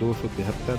273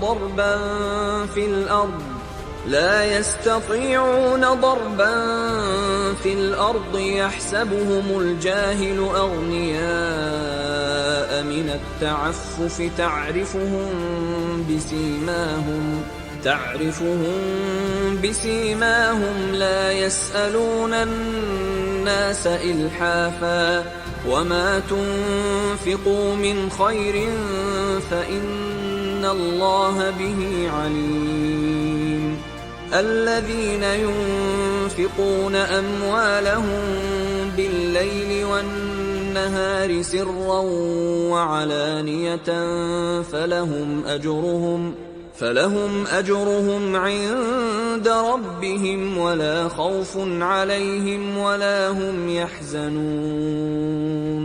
ضربا في الأرض يحسبهم الجاهل أغنياء من التعفف تعرفهم بسيماهم لا يسألون الناس إلحافا وما تنفقوا من خير فإن الله به عليم الذين ينفقون أموالهم بالليل والنهار سرا وعلانية فلهم أجرهم عند ربهم ولا خوف عليهم ولا هم يحزنون۔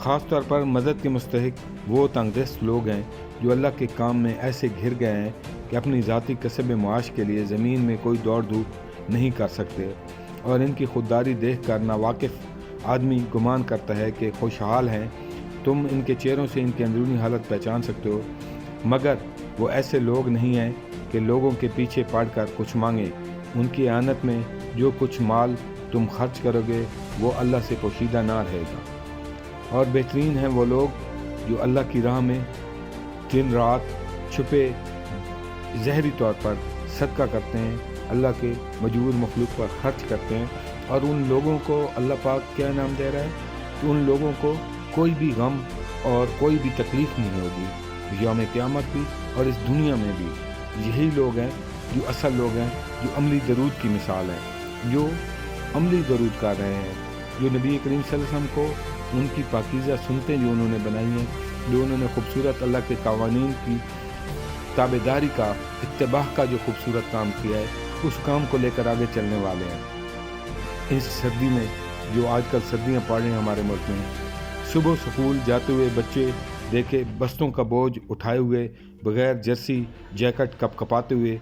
خاص طور پر مدد کے مستحق وہ تنگ دست لوگ ہیں جو اللہ کے کام میں ایسے گھر گئے ہیں کہ اپنی ذاتی کسب معاش کے لیے زمین میں کوئی دوڑ دھوپ نہیں کر سکتے، اور ان کی خودداری دیکھ کر ناواقف آدمی گمان کرتا ہے کہ خوشحال ہیں۔ تم ان کے چہروں سے ان کی اندرونی حالت پہچان سکتے ہو، مگر وہ ایسے لوگ نہیں ہیں کہ لوگوں کے پیچھے پڑ کر کچھ مانگے۔ ان کی اعانت میں جو کچھ مال تم خرچ کرو گے وہ اللہ سے پوشیدہ نہ رہے گا، اور بہترین ہیں وہ لوگ جو اللہ کی راہ میں دن رات چھپے ظاہری طور پر صدقہ کرتے ہیں، اللہ کے مجبور مخلوق پر خرچ کرتے ہیں، اور ان لوگوں کو اللہ پاک کیا انعام دے رہا ہے کہ ان لوگوں کو کوئی بھی غم اور کوئی بھی تکلیف نہیں ہوگی یوم قیامت بھی اور اس دنیا میں بھی۔ یہی لوگ ہیں جو اصل لوگ ہیں، جو عملی درود کی مثال ہیں، جو عملی درود کر رہے ہیں، جو نبی کریم صلی اللہ علیہ وسلم کو ان کی پاکیزہ سنتیں جو انہوں نے بنائی ہیں، جو انہوں نے خوبصورت اللہ کے قوانین کی تابعداری کا، اتباع کا جو خوبصورت کام کیا ہے، اس کام کو لے کر آگے چلنے والے ہیں۔ اس سردی میں جو آج کل سردیاں پڑ رہی ہیں ہمارے ملک میں، صبح سکول جاتے ہوئے بچے دیکھے بستوں کا بوجھ اٹھائے ہوئے بغیر جرسی جیکٹ کپ کپاتے ہوئے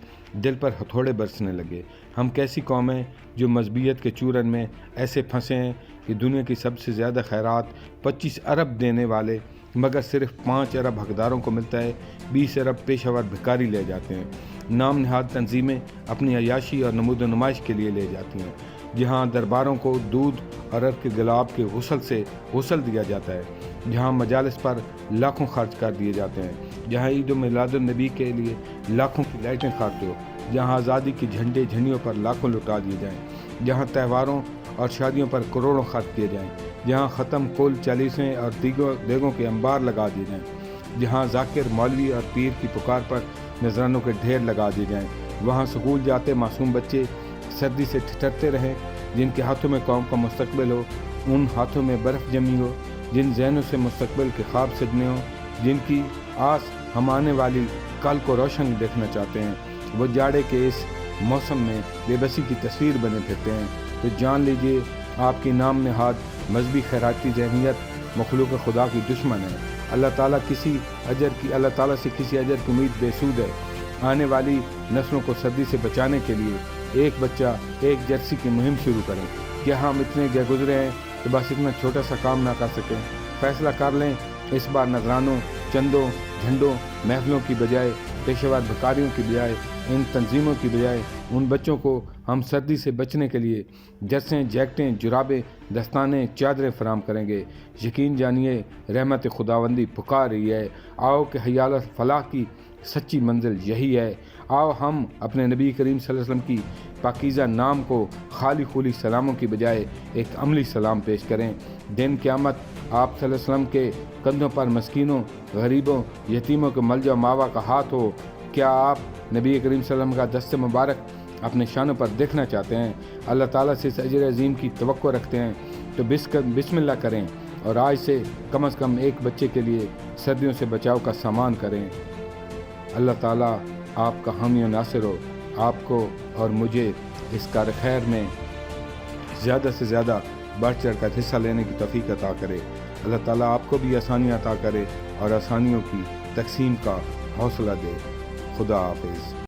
دل پر ہتھوڑے برسنے لگے۔ ہم کیسی قوم ہیں جو مذہبیت کے چورن میں ایسے پھنسے ہیں کہ دنیا کی سب سے زیادہ خیرات 25 ارب دینے والے مگر صرف 5 ارب حقداروں کو ملتا ہے، 20 ارب پیشہ ور بھکاری لے جاتے ہیں۔ نام نہاد تنظیمیں اپنی عیاشی اور نمود و نمائش کے لیے لے جاتی ہیں، جہاں درباروں کو دودھ اور عرق کے گلاب کے غسل سے غسل دیا جاتا ہے، جہاں مجالس پر لاکھوں خرچ کر دیے جاتے ہیں، جہاں عید و میلاد النبی کے لیے لاکھوں کی لائٹیں خرچ ہو، جہاں آزادی کی جھنڈے جھنڈیوں پر لاکھوں لٹا دیے جائیں، جہاں تہواروں اور شادیوں پر کروڑوں خرچ کیے جائیں، جہاں ختم کل چالیسیں اور دیگوں کے انبار لگا دیے جائیں، جہاں ذاکر مولوی اور پیر کی پکار پر نذرانوں کے ڈھیر لگا دیے جائیں، وہاں سکول جاتے معصوم بچے سردی سے ٹھٹرتے رہیں، جن کے ہاتھوں میں قوم کا مستقبل ہو، ان ہاتھوں میں برف جمی ہو، جن ذہنوں سے مستقبل کے خواب سجنے ہوں، جن کی آس ہم آنے والی کل کو روشن دیکھنا چاہتے ہیں، وہ جاڑے کے اس موسم میں بے بسی کی تصویر بنے پھرتے ہیں، تو جان لیجئے آپ کی نام نہاد مذہبی خیراتی ذہنیت مخلوق خدا کی دشمن ہے۔ اللہ تعالیٰ سے کسی اجر کی امید بے سود ہے۔ آنے والی نسلوں کو سردی سے بچانے کے لیے ایک بچہ ایک جرسی کی مہم شروع کریں۔ کیا ہم اتنے گئے گزرے ہیں کہ بس اتنا چھوٹا سا کام نہ کر سکیں؟ فیصلہ کر لیں، اس بار نذرانوں، چندوں، جھنڈوں، محفلوں کی بجائے، پیشہ ور بھکاریوں کی بجائے، ان تنظیموں کی بجائے ان بچوں کو ہم سردی سے بچنے کے لیے جرسیں، جیکٹیں، جرابیں، دستانے، چادریں فراہم کریں گے۔ یقین جانیے رحمت خداوندی پکار رہی ہے۔ آؤ کہ حیال فلاح کی سچی منزل یہی ہے۔ آؤ ہم اپنے نبی کریم صلی اللہ علیہ وسلم کی پاکیزہ نام کو خالی خولی سلاموں کی بجائے ایک عملی سلام پیش کریں۔ دن قیامت آپ صلی اللہ علیہ وسلم کے کندھوں پر مسکینوں، غریبوں، یتیموں کے ملجا ماوا کا ہاتھ ہو۔ کیا آپ نبی کریم صلی اللہ علیہ وسلم کا دست مبارک اپنے شانوں پر دیکھنا چاہتے ہیں، اللہ تعالیٰ سے اس اجر عظیم کی توقع رکھتے ہیں، تو بسم اللہ کریں اور آج سے کم از کم ایک بچے کے لیے سردیوں سے بچاؤ کا سامان کریں۔ اللہ تعالیٰ آپ کا حامی و ناصر ہو، آپ کو اور مجھے اس کار خیر میں زیادہ سے زیادہ بڑھ چڑھ کر حصہ لینے کی توفیق عطا کرے۔ اللہ تعالیٰ آپ کو بھی آسانیاں عطا کرے اور آسانیوں کی تقسیم کا حوصلہ دے۔ خدا حافظ۔